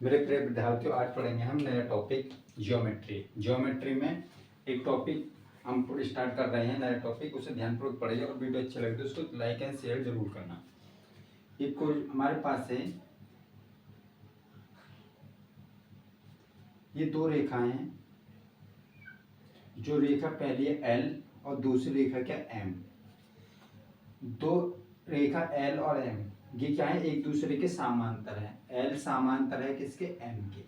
मेरे प्रिय विद्यार्थियों, आज पढ़ेंगे हम नया टॉपिक ज्योमेट्री। ज्योमेट्री में एक टॉपिक हम स्टार्ट कर रहे हैं, नया टॉपिक। उसे ध्यानपूर्वक पढ़िए और वीडियो अच्छी लगे तो उसको लाइक एंड शेयर जरूर करना। एक कोई हमारे पास है, ये दो रेखाएं हैं। जो रेखा पहली है एल और दूसरी रेखा क्या एम। दो रेखा एल और एम ये क्या है, एक दूसरे के समांतर है। एल समांतर है किसके, एम के।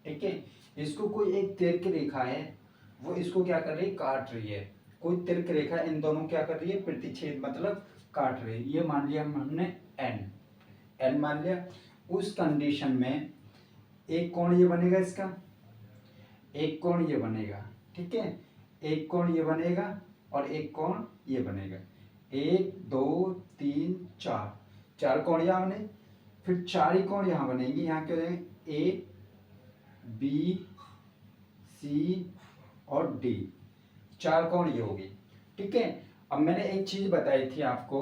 ठीक है, इसको कोई एक तिर्क रेखा है, वो इसको क्या कर रही है, काट रही है। कोई तिर्क रेखा इन दोनों क्या कर रही है, प्रतिच्छेद मतलब काट रही है। ये मान लिया हमने एन, एन मान लिया। उस कंडीशन में एक कोण ये बनेगा, इसका एक कोण ये बनेगा। ठीक है, एक कोण ये बनेगा और एक कोण ये बनेगा। 1 2 3 4, चार कोण यहाँ बने। फिर चार ही कोण यहाँ बनेंगी। यहाँ क्या बनेंगे, ए बी सी और डी, चार कोण ये होगी। ठीक है, अब मैंने एक चीज बताई थी आपको,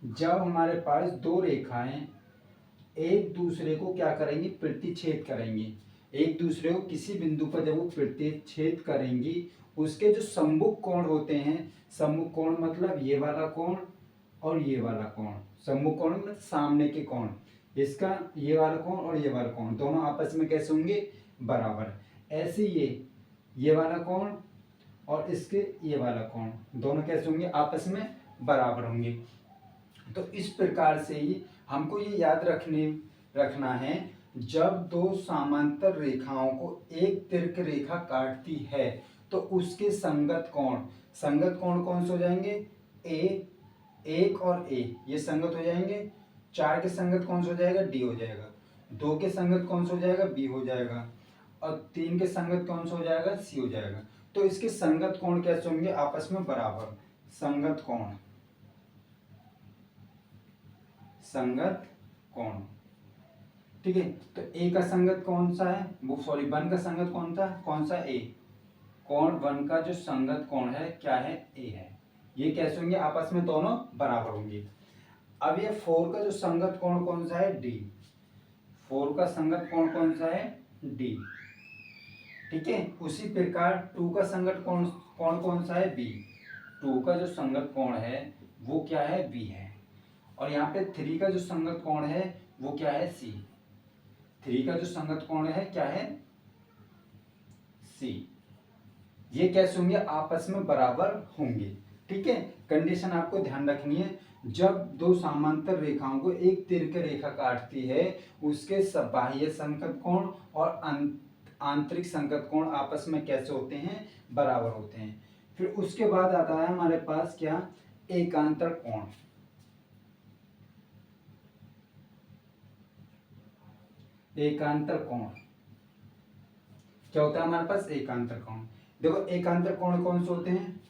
जब हमारे पास दो रेखाएं एक दूसरे को क्या करेंगी, प्रतिच्छेद करेंगी। एक दूसरे को किसी बिंदु पर जब वो प्रतिच्छेद करेंगी, उसके जो सम्मुख कोण होते हैं, सम्मुख कोण मतलब ये वाला कोण और ये वाला कोण। सम्मुख कोण मतलब सामने के कोण, इसका ये वाला कोण और ये वाला कोण दोनों आपस में कैसे होंगे, बराबर। ऐसे ये वाला कोण और इसके ये वाला कोण दोनों कैसे होंगे, आपस में बराबर होंगे। तो इस प्रकार से ही हमको ये याद रखना है, जब दो समांतर रेखाओं को एक तिर्क रेखा काटती है तो उसके संगत कोण कौन से हो जाएंगे, ए, एक और ए ये संगत हो जाएंगे। चार के संगत कौन सा हो जाएगा, डी हो जाएगा। दो के संगत कौन सा हो जाएगा, बी हो जाएगा। और तीन के संगत कौन सा हो जाएगा, सी हो जाएगा। तो इसके संगत कोण कैसे होंगे, आपस में बराबर। संगत कोण। ठीक है, तो ए का संगत कौन सा है, वो सॉरी वन का संगत कौन सा ए। कोण वन का जो संगत कोण है क्या है, ए है। ये कैसे होंगे, आपस में दोनों बराबर होंगे। अब ये फोर का जो संगत कोण कौन सा है, डी। फोर का संगत कोण कौन सा है, डी। ठीक है, उसी प्रकार टू का संगत कोण कौन सा है, बी। टू का जो संगत कोण है वो क्या है, बी है। और यहाँ पे थ्री का जो संगत कोण है वो क्या है, सी। थ्री का जो संगत कोण है क्या है, सी। ये कैसे होंगे, आपस में बराबर होंगे। ठीक है, कंडीशन आपको ध्यान रखनी है, जब दो समांतर रेखाओं को एक तिर्क रेखा काटती है, उसके बाह्य संगत कोण और आंतरिक संगत कोण आपस में कैसे होते हैं, बराबर होते हैं। फिर उसके बाद आता है हमारे पास क्या, एकांतर कोण। एकांतर कोण क्या होता है हमारे पास, एकांतर कोण। देखो एकांतर कोण कौन से होते हैं,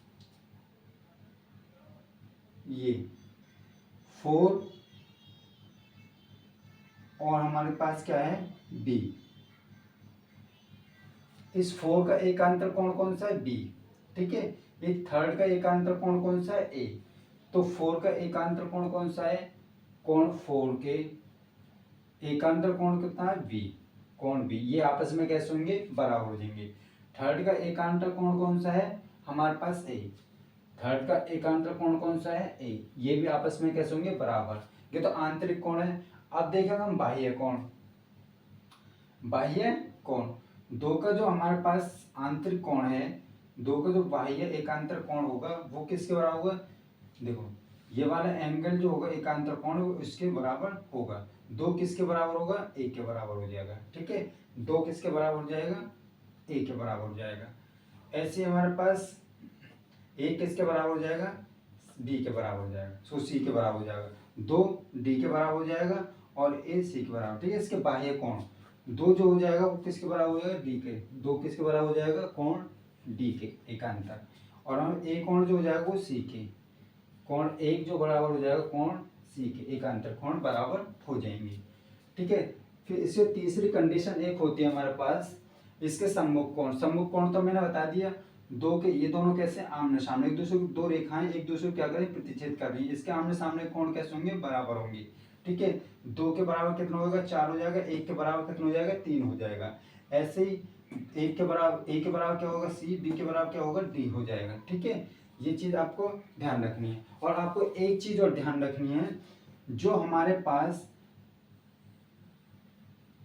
ये 4 और हमारे पास क्या है, बी। इस 4 का एकांतर कोण कौन सा है, बी। ठीक है, ये थर्ड का एकांतर कोण कौन सा है, ए। तो 4 का एकांतर कोण कौन सा है, कोण 4 के एकांतर कोण कितना है, बी। कोण बी, ये आपस में कैसे होंगे, बराबर हो जाएंगे। थर्ड का एकांतर कोण कौन सा है हमारे पास, ए। थर्ड का एकांतर कोण कौन सा है, ए। ये भी आपस में कैसे होंगे, बराबर। ये तो आंतरिक कोण है। अब देखेंगे हम बाह्य कोण। बाह्य कोण, दो का जो हमारे पास आंतरिक कोण है, दो का जो बाह्य एकांतर कोण होगा वो किसके बराबर होगा, देखो ये वाला एंगल जो होगा एकांतर कोण वो इसके बराबर होगा। दो किसके बराबर होगा, एक के बराबर हो जाएगा। ठीक है, दो किसके बराबर हो जाएगा, एक के बराबर हो जाएगा। ऐसे हमारे पास एक किसके बराबर हो जाएगा, डी के बराबर हो जाएगा, सो सी के बराबर हो जाएगा। दो डी के बराबर हो जाएगा और ए सी के बराबर। ठीक है, इसके बाह्य कोण दो जो हो जाएगा वो किसके बराबर हो जाएगा, डी के। दो किसके बराबर हो जाएगा, कोण डी के एकांतर। और हम ए कोण जो हो जाएगा वो सी के। कोण एक जो बराबर हो जाएगा कोण सी के एकांतर कोण बराबर हो जाएंगे। ठीक है, फिर इससे तीसरी कंडीशन एक होती है हमारे पास, इसके सम्मुख कोण तो मैंने बता दिया। दो के ये दोनों कैसे आमने सामने, एक दूसरे को दो रेखाएं एक दूसरे को क्या करें, प्रतिच्छेद कर रही है, इसके आमने सामने कोण कैसे होंगे, बराबर होंगे। ठीक है, 2 के बराबर कितना होगा 4 हो जाएगा, 1 के बराबर कितना हो जाएगा 3 हो जाएगा। ऐसे ही ए के बराबर क्या होगा सी, बी के बराबर क्या होगा डी हो जाएगा। ठीक है, ये चीज आपको ध्यान रखनी है। और आपको एक चीज और ध्यान रखनी है, जो हमारे पास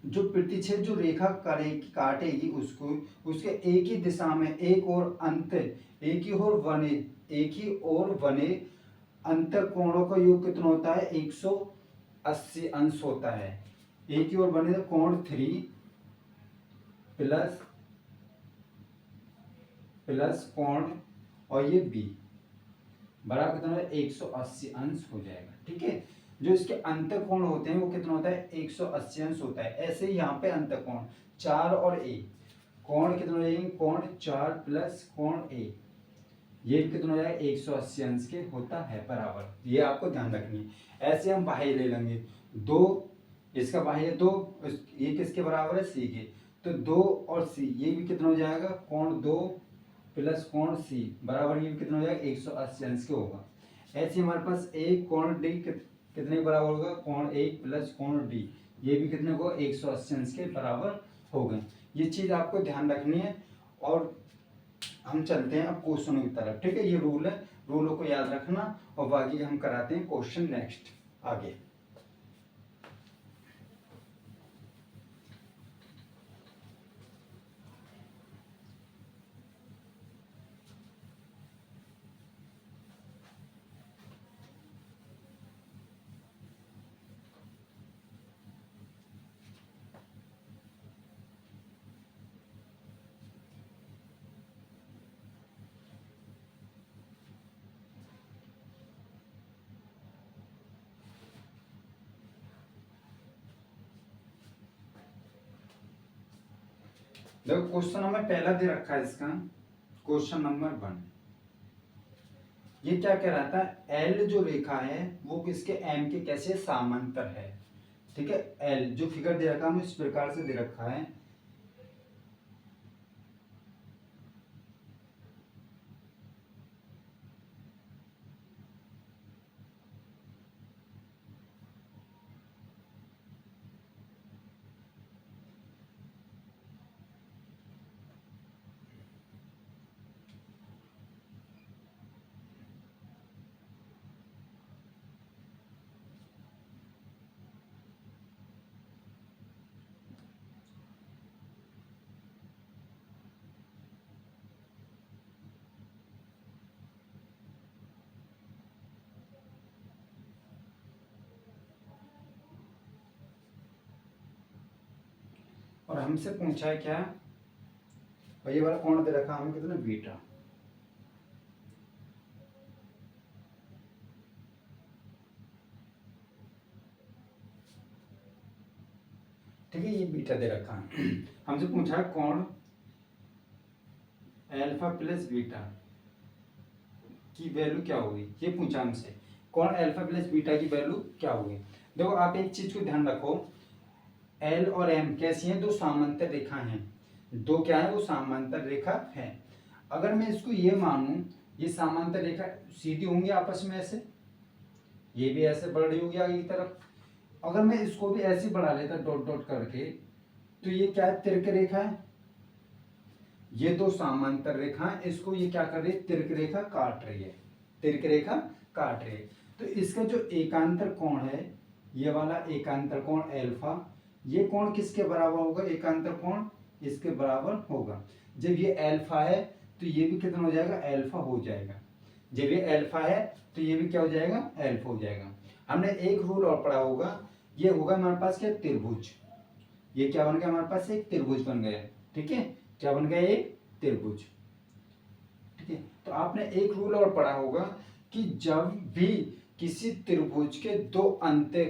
जो प्रतिच्छेद जो रेखा करेगी काटेगी उसको, उसके एक ही दिशा में एक ही और बने अंतर कोणों का योग कितना होता है 180 अंश होता है। एक ही और बने कोण 3 प्लस कोण और ये बी बराबर कितना है 180 अंश हो जाएगा। ठीक है, जो इसके अंतर कोण होते हैं वो कितना होता है 180 अंश होता है। ऐसे ही यहाँ पे अंतर कोण 4 और ए, कोण कितना हो जाएंगे कोण 4 प्लस कोण ए, ये भी कितना हो जाएगा 180 अंश के होता है बराबर। ये आपको ध्यान रखनी है। ऐसे हम बाह्य ले लेंगे 2, इसका बाह्य 2, ये किसके बराबर है सी के, तो 2 और सी ये भी कितना हो जाएगा कोण 2 प्लस कोण सी बराबर ये भी कितना हो जाएगा 180 अंश के होगा। ऐसे हमारे पास एक कोण डी कितने के बराबर होगा कोण 1 प्लस कोण डी, ये भी कितने को 180 अंश के बराबर होगा। ये चीज आपको ध्यान रखनी है। और हम चलते हैं अब क्वेश्चनों की तरफ। ठीक है, ये रूल है, रूलों को याद रखना और बाकी हम कराते हैं क्वेश्चन नेक्स्ट आगे। देखो क्वेश्चन हमें पहला दे रखा है इसका, क्वेश्चन नंबर 1। ये क्या कह रहा था, एल जो रेखा है वो किसके एम के कैसे समांतर है। ठीक है, एल जो फिगर दे रखा है हमें इस प्रकार से दे रखा है, और हमसे पूछा है क्या, और ये वाला कोण दे रखा है हमें कितना बीटा। ठीक है, ये बीटा दे रखा है। हमसे पूछा है कोण अल्फा प्लस बीटा की वैल्यू क्या होगी, ये पूछा हमसे कोण अल्फा प्लस बीटा की वैल्यू क्या होगी। देखो आप एक चीज को ध्यान रखो, एल और एम कैसी हैं, दो समांतर रेखा हैं, दो क्या है वो समांतर रेखा है। अगर मैं इसको ये मानूं ये समांतर रेखा सीधी होंगी आपस में ऐसे, ये भी ऐसे बढ़ रही होगी आगे की तरफ। अगर मैं इसको भी ऐसे बढ़ा लेता डॉट डॉट करके, तो ये क्या है तिर्क रेखा है, ये दो समांतर रेखा है, इसको ये क्या कर रही है तिर्क रेखा काट रही है, तिर्क रेखा काट रही है। तो इसका जो एकांतर कोण है ये वाला एकांतर कोण अल्फा, ये कोण किसके बराबर होगा एकांतर कोण इसके बराबर होगा। जब ये अल्फा है तो ये भी कितना हो जाएगा अल्फा हो जाएगा, जब ये अल्फा है तो ये भी क्या हो जाएगा अल्फा हो जाएगा। हमने एक रूल और पढ़ा होगा, ये होगा हमारे पास क्या त्रिभुज, ये क्या बन गया हमारे पास एक त्रिभुज बन गया। ठीक है, क्या बन गया एक त्रिभुज। ठीक है, तो आपने एक रूल और पढ़ा होगा कि जब भी किसी त्रिभुज के दो अंत्य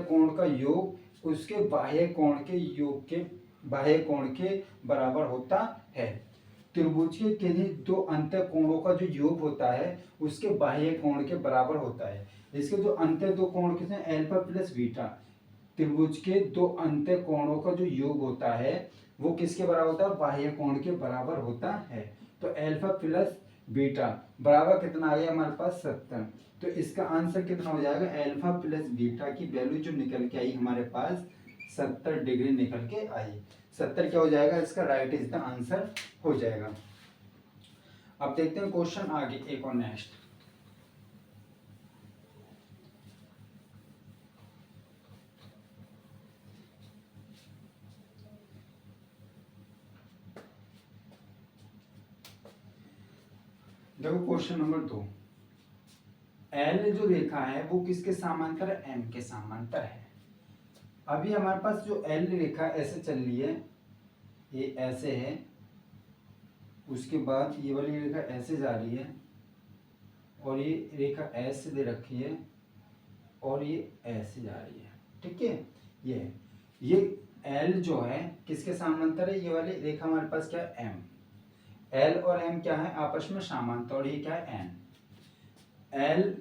कोण का योग उसके बाह्य कोण के योग के बाह्य कोण के बराबर होता है। त्रिभुज के किन्हीं दो अंत्य कोणों का जो योग होता है उसके बाह्य कोण के बराबर होता है। इसके जो अंत्य दो कोण कितने अल्फा प्लस बीटा, त्रिभुज के दो अंत्य कोणों का जो योग होता है वो किसके बराबर होता है बाह्य कोण के बराबर होता है। तो अल्फा प्लस बीटा बराबर कितना आ गया हमारे पास 70। तो इसका आंसर कितना हो जाएगा, अल्फा प्लस बीटा की वैल्यू जो निकल के आई हमारे पास 70 डिग्री निकल के आई। 70 क्या हो जाएगा, इसका राइट इज द आंसर हो जाएगा। अब देखते हैं क्वेश्चन आगे एक और नेक्स्ट। देखो क्वेश्चन नंबर 2, एल जो रेखा है वो किसके समांतर है, एम के समांतर है। अभी हमारे पास जो एल रेखा ऐसे चल रही है, ये ऐसे है, उसके बाद ये वाली रेखा ऐसे जा रही है, और ये रेखा ऐसे दे रखी है, और ये ऐसे जा रही है, ठीक है। ये एल जो है किसके समांतर है, ये वाली रेखा हमारे पास क्या है, एम। एल और एम क्या है, आपस में समांतर, और ये क्या है, एन।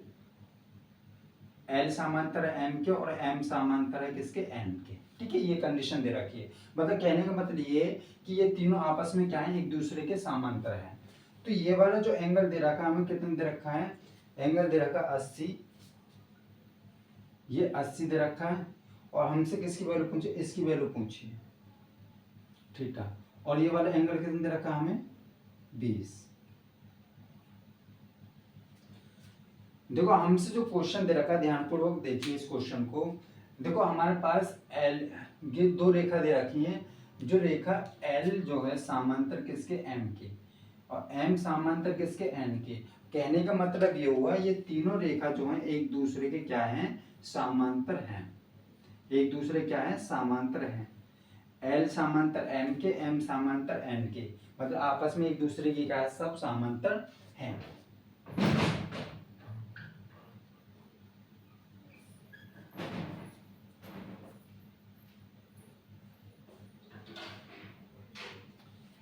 एल समांतर है एम के, और एम समांतर है किसके, एन के, ठीक है। ये कंडीशन दे रखी है, मतलब कहने का मतलब ये कि ये तीनों आपस में क्या है, एक दूसरे के समांतर है। तो ये वाला जो एंगल दे रखा है हमें, कितना दे रखा है, एंगल दे रखा है 80, ये 80 दे रखा है, और हमसे किसकी वैल्यू पूछे, इसकी वैल्यू पूछी है, ठीक है। और ये वाला एंगल कितना दे रखा है हमें, 20। देखो हमसे जो क्वेश्चन दे रखा है, ध्यानपूर्वक देखिए इस क्वेश्चन को। देखो हमारे पास एल, ये दो रेखा दे रखी है, जो रेखा एल जो है समांतर किसके, एम के, और एम समांतर किसके, एन के। कहने का मतलब ये हुआ, ये तीनों रेखा जो है एक दूसरे के क्या है, समांतर हैं, एक दूसरे क्या है, समांतर हैं। एल समांतर एम के, एम समांतर एन के, मतलब आपस में एक दूसरे की क्या है, सब समांतर हैं।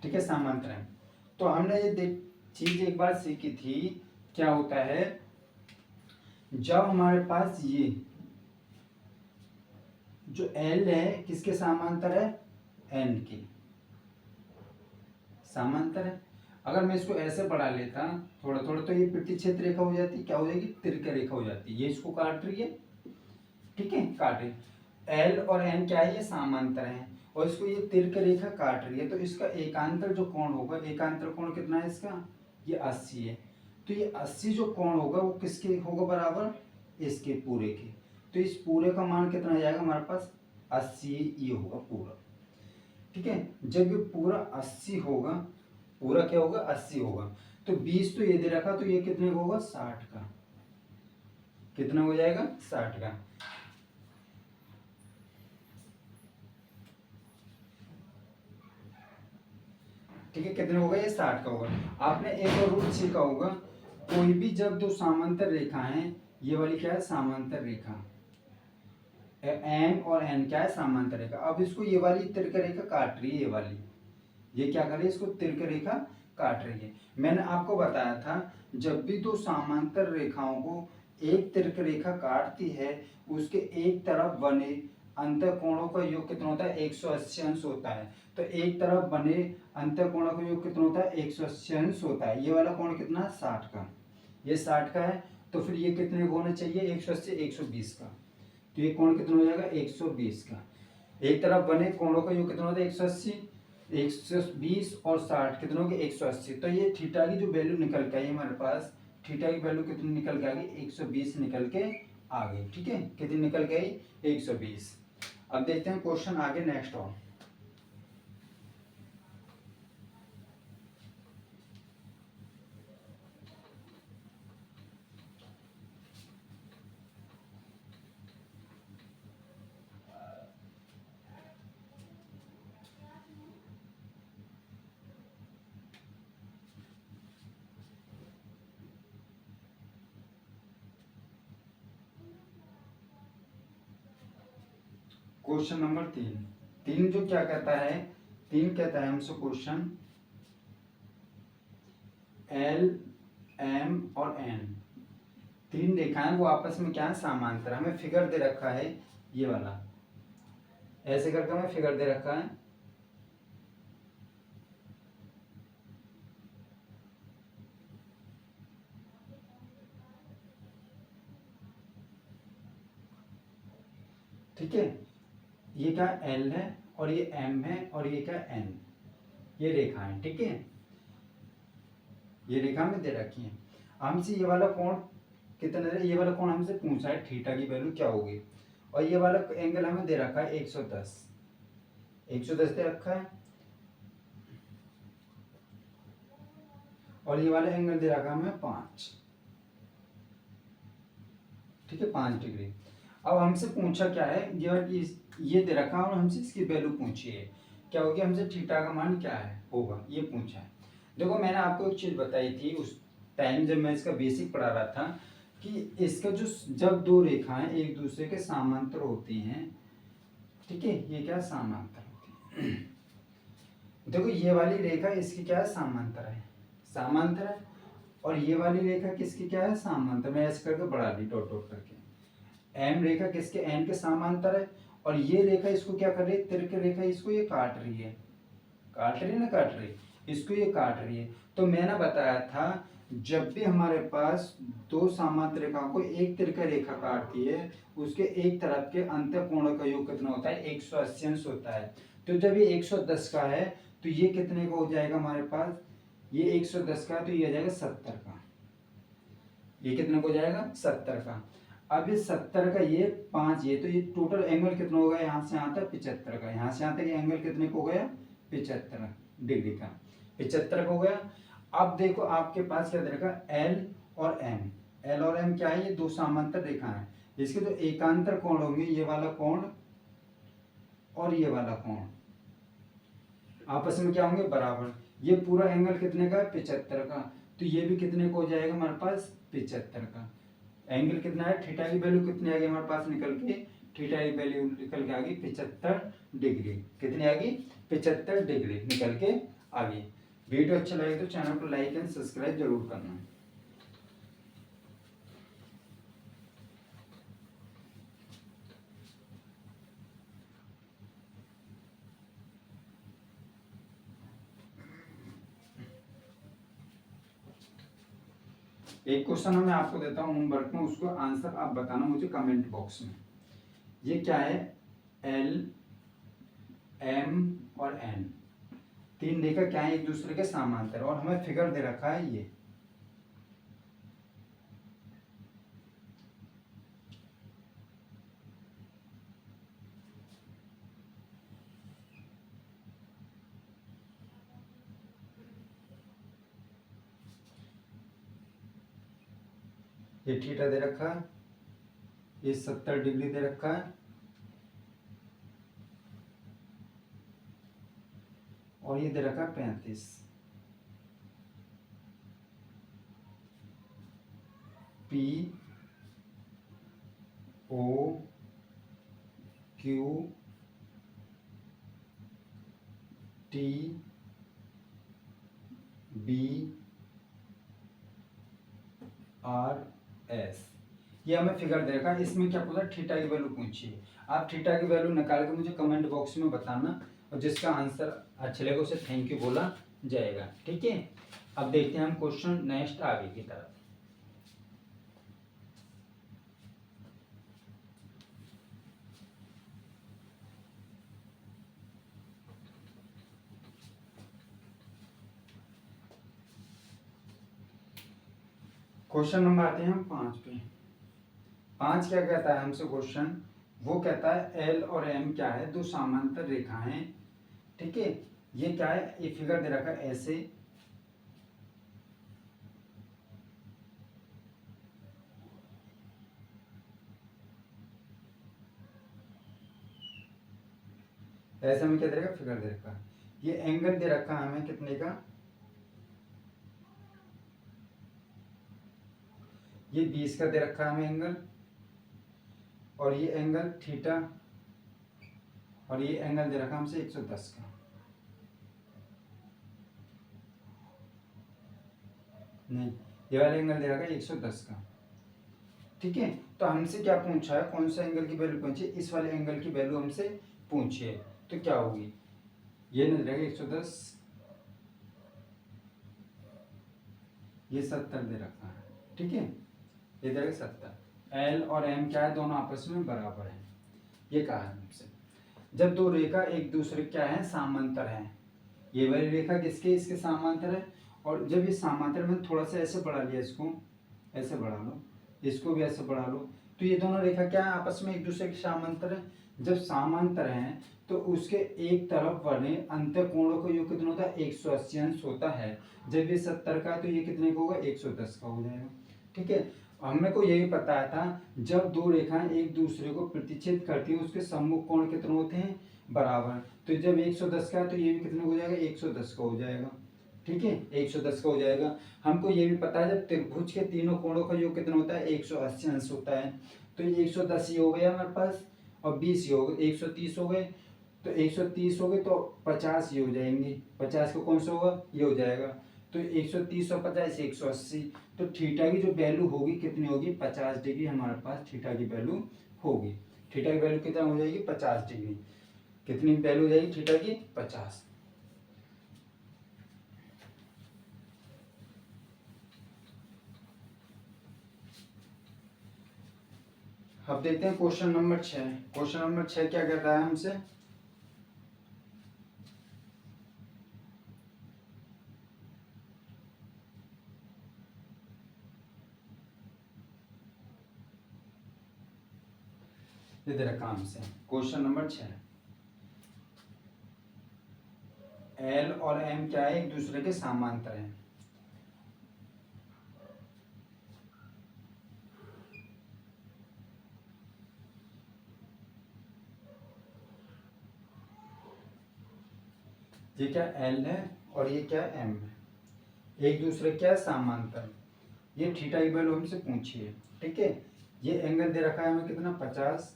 ठीक है, समांतर है। तो हमने ये चीज एक बार सीखी थी, क्या होता है जब हमारे पास ये जो एल है किसके समांतर है, एन के समांतर है। अगर मैं इसको ऐसे बढ़ा लेता थोड़ा थोड़ा, तो ये प्रतिच्छेद रेखा हो जाती, क्या हो जाएगी, तिरक रेखा हो जाती। ये इसको काट रही है, ठीक है, काट रही। एल और एन क्या है, ये समांतर है, और इसको ये तिरक रेखा काट रही है। तो इसका एकांतर जो कोण होगा, एकांतर कोण कितना है इसका, ये 80 है। तो ये 80 जो कोण होगा वो किसके होगा, बराबर इसके पूरे के। तो इस पूरे का मान कितना आ जाएगा हमारे पास, 80 ये होगा पूरा, ठीक है। जब ये पूरा 80 होगा, पूरा क्या होगा, 80 होगा, तो 20 तो ये दे रखा, तो ये कितने का होगा, 60 का, कितना हो जाएगा, 60 का। ठीक है, कितने होगा, ये 60 का होगा। आपने एक और रूल सीखा होगा, कोई भी जब दो समांतर रेखा है, ये वाली क्या है, समांतर रेखा, एम और एन क्या है, समांतर रेखा। अब इसको ये वाली तिरक रेखा काट रही है, ये वाली, ये क्या कर रही है, इसको तिरक रेखा काट रही है। मैंने आपको बताया था, जब भी दो समांतर रेखाओं को एक तिरक रेखा काटती है, उसके एक तरफ बने अंतःकोणों का योग कितना होता है, 180 अंश होता है। तो एक तरफ बने अंतःकोणों का योग कितना होता है, 180 अंश होता है। ये वाला कोण कितना है, 60 का, ये 60 का है। तो फिर ये कितने का होना चाहिए, 180 120 का। तो ये कोण कितना हो जाएगा, 120 का। एक तरफ बने कोणों का योग कितना होता है, 180, 120 और 60 कितने हो गए, 180। तो ये थीटा की जो वैल्यू निकल के आई हमारे पास, थीटा की वैल्यू कितनी निकल के आ गई, 120 निकल के आ गई, ठीक है। कितनी निकल के आई, 120। अब देखते हैं क्वेश्चन आगे नेक्स्ट और। क्वेश्चन नंबर 3 जो क्या कहता है, 3 कहता है हमसे क्वेश्चन, एल एम और एन तीन रेखाएं वो आपस में क्या है, समांतर। हमें फिगर दे रखा है, ये वाला ऐसे करके हमें फिगर दे रखा है, ठीक है, ये क्या एल है और ये एम है और ये क्या एन, ये रेखा है। ठीक है, ये रेखा में दे रखी है। हमसे ये वाला कोण कितना है, ये वाला कोण हमसे पूछा है थीटा की वैल्यू क्या होगी, और ये वाला एंगल हमें दे रखा है 110, 110 दे रखा है, और ये वाला एंगल दे रखा है हमें 5। ठीक है, 5 डिग्री। अब हमसे पूछा क्या है, ये दे रखा है और हमसे इसकी वैल्यू पूछी है, क्या होगी, हमसे थीटा का मान क्या है होगा, ये पूछा है। देखो मैंने आपको एक चीज बताई थी उस टाइम जब मैं इसका बेसिक पढ़ा रहा था, कि इसका जो जब दो रेखाएं एक दूसरे के समांतर होती हैं, ठीक है, ये क्या समांतर होती है। देखो ये वाली रेखा इसकी क्या है, समांतर है, समांतर है, और ये वाली रेखा किसकी क्या है, समांतर। मैं ऐसे करके बढ़ा दी डॉट डॉट करके। एम रेखा किसके, एन के समांतर है, और ये रेखा इसको क्या कर रही है, तिरक रेखा इसको ये काट रही है, काट रही है ना, काट रही है, इसको ये काट रही है। तो मैंने बताया था जब भी हमारे पास दो समांतर रेखाओं को एक तिरक रेखा काटती है, उसके एक तरफ के अंतर कोणों का योग कितना होता है, 180 अंश होता है। तो जब ये 110 का है तो ये कितने का हो जाएगा हमारे पास, ये 110 का, तो ये आ जाएगा 70 का, ये कितने को हो जाएगा, 70 का। अब ये 70 का, ये 5, ये तो ये टोटल एंगल कितना होगा, यहाँ से यहाँ तक 75 का, यहाँ से यहाँ तक एंगल कितने को हो गया, 75 डिग्री का, 75 का हो गया। अब देखो आपके पास क्या रखा, एल और एम, एल और एम क्या है, ये दो समांतर रेखा है, इसके जो एकांतर कोण होंगे, ये वाला कोण और ये वाला कोण आपस में क्या होंगे, बराबर। ये पूरा एंगल कितने का है, 75 का, तो ये भी कितने को हो जाएगा हमारे पास, 75 का। एंगल कितना है, थीटा की वैल्यू कितनी आ गई हमारे पास निकल के, थीटा की वैल्यू निकल के आ गई 75 डिग्री। कितनी आ गई, 75 डिग्री निकल के आ गई। वीडियो अच्छा लगे तो चैनल को लाइक एंड सब्सक्राइब जरूर करना। एक क्वेश्चन मैं आपको देता हूँ होमवर्क में, उसको आंसर आप बताना मुझे कमेंट बॉक्स में। ये क्या है, एल एम और एन, तीन रेखा क्या है, एक दूसरे के समांतर, और हमें फिगर दे रखा है ये, ये थीटा दे रखा है, ये 70 डिग्री दे रखा है, और ये दे रखा है 35। P O Q T B R S, ये हमें फिगर दे रखा है। इसमें क्या पूछा, थीटा की वैल्यू पूछी है। आप थीटा की वैल्यू निकाल के मुझे कमेंट बॉक्स में बताना, और जिसका आंसर अच्छा लगेगा उसे थैंक यू बोला जाएगा। ठीक है, अब देखते हैं हम क्वेश्चन नेक्स्ट आगे की तरफ। क्वेश्चन नंबर आते हैं हम 5 पे। 5 क्या कहता है हमसे क्वेश्चन, वो कहता है एल और एम क्या है, दो समांतर रेखा हैं। ठीक है, ये क्या है, ये फिगर दे रखा है ऐसे, ऐसे में क्या दे रखा, फिगर दे रखा है, ये एंगल दे रखा है हमें कितने का, ये 20 का दे रखा है हमें एंगल, और ये एंगल थीटा, और ये एंगल दे रखा हमसे 110 का। नहीं, ये वाला एंगल दे रखा है 110 का। ठीक है, तो हमसे क्या पूछा है, कौन सा एंगल की वैल्यू पूछी, इस वाले एंगल की वैल्यू हमसे पूछी है, तो क्या होगी, ये नहीं रहेगा 110, ये 70 दे रखा है। ठीक है, ये दे रखा 70। एल और एम क्या है, दोनों आपस में बराबर है। ये कहा है हमसे। जब दो रेखा एक दूसरे क्या है समांतर है, ये वाली रेखा किसके इसके समांतर है, और जब ये समांतर में थोड़ा सा ऐसे बढ़ा लिया, इसको ऐसे बढ़ा लो, इसको भी ऐसे बढ़ा लो, तो ये दोनों रेखा क्या है आपस में एक दूसरे के समांतर है। जब समांतर हैं तो उसके एक तरफ बने अंत कोणों का योग कितना होता है 180 अंश होता है। जब ये 70 का है तो ये कितने का होगा 110 का हो जाएगा। ठीक है, हमें को यही पता था जब दो रेखाएं एक दूसरे को प्रतिच्छेद करती हैं उसके सम्मुख कोण कितने होते हैं बराबर। तो जब 110 का है तो ये भी कितने हो जाएगा 110 का हो जाएगा। ठीक है, 110 का हो जाएगा। हमको ये भी पता है जब त्रिभुज के तीनों कोणों का योग कितना होता है 180 अंश होता है। तो ये 110 ही हो गया हमारे पास, और 20 ही हो गए, 130 हो गए, तो 130 हो गए तो 50 ही हो जाएंगे। 50 को कौन सा होगा ये हो जाएगा। तो 130 और 50 180, तो थीटा की जो वैल्यू होगी कितनी होगी 50 डिग्री हमारे पास थीटा की वैल्यू होगी। थीटा की वैल्यू कितना हो जाएगी 50 डिग्री। कितनी वैल्यू हो जाएगी थीटा की 50। अब देखते हैं क्वेश्चन नंबर 6। क्वेश्चन नंबर 6 क्या कर रहा है हमसे, ये दे रखा हमसे क्वेश्चन नंबर 6। एल और एम क्या है एक दूसरे के समांतर हैं। ये क्या एल है और ये क्या एम है, एक दूसरे क्या समांतर। ये थीटा की वैल्यू हमसे पूछी है। ठीक है, ये एंगल दे रखा है हमें कितना 50,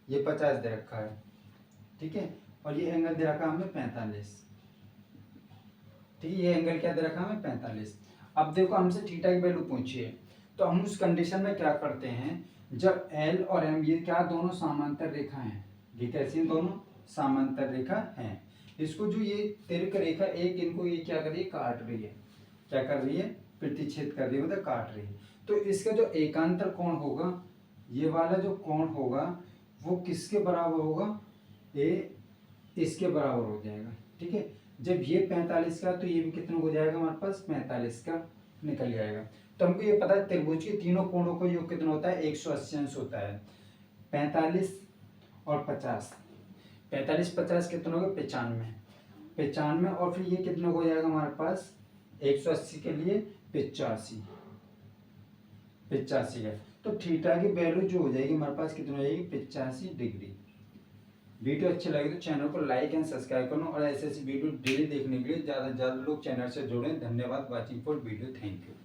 ये 50 दे रखा है। ठीक है, और ये एंगल दे रखा है हमें 45। ठीक है, ये एंगल क्या दे रखा है हमें 45। अब देखो हमसे थीटा की वैल्यू पूछी है, तो हम उस कंडीशन में क्या करते हैं, जब एल और एम ये क्या दोनों समांतर रेखा हैं, ये कैसी दोनों समांतर रेखा हैं, इसको जो ये तिर्क रेखा एक इनको ये क्या कर रही है काट रही है, क्या कर रही है प्रतिच्छेद कर रही है मतलब काट रही है। तो इसका जो एकांतर कोण होगा, ये वाला जो कोण होगा वो किसके बराबर होगा, ये इसके बराबर हो जाएगा। ठीक है, जब ये 45 का तो ये भी कितना हो जाएगा हमारे पास 45 का निकल जाएगा। तो हमको ये पता है त्रिभुज के तीनों कोणों का योग कितना होता है 180 अंश होता है। 45 और 50, 45 50 कितना हो गया 95, 95 और फिर ये कितना हो जाएगा हमारे पास 180 के लिए 85, 85 है। तो थीटा की वैल्यू जो हो जाएगी हमारे पास कितना हो जाएगी 85 डिग्री। वीडियो अच्छी लगे तो चैनल को लाइक एंड सब्सक्राइब करना, और ऐसे ऐसी वीडियो डेली देखने के लिए ज़्यादा से ज़्यादा लोग चैनल से जुड़ें। धन्यवाद watching for video, thank you.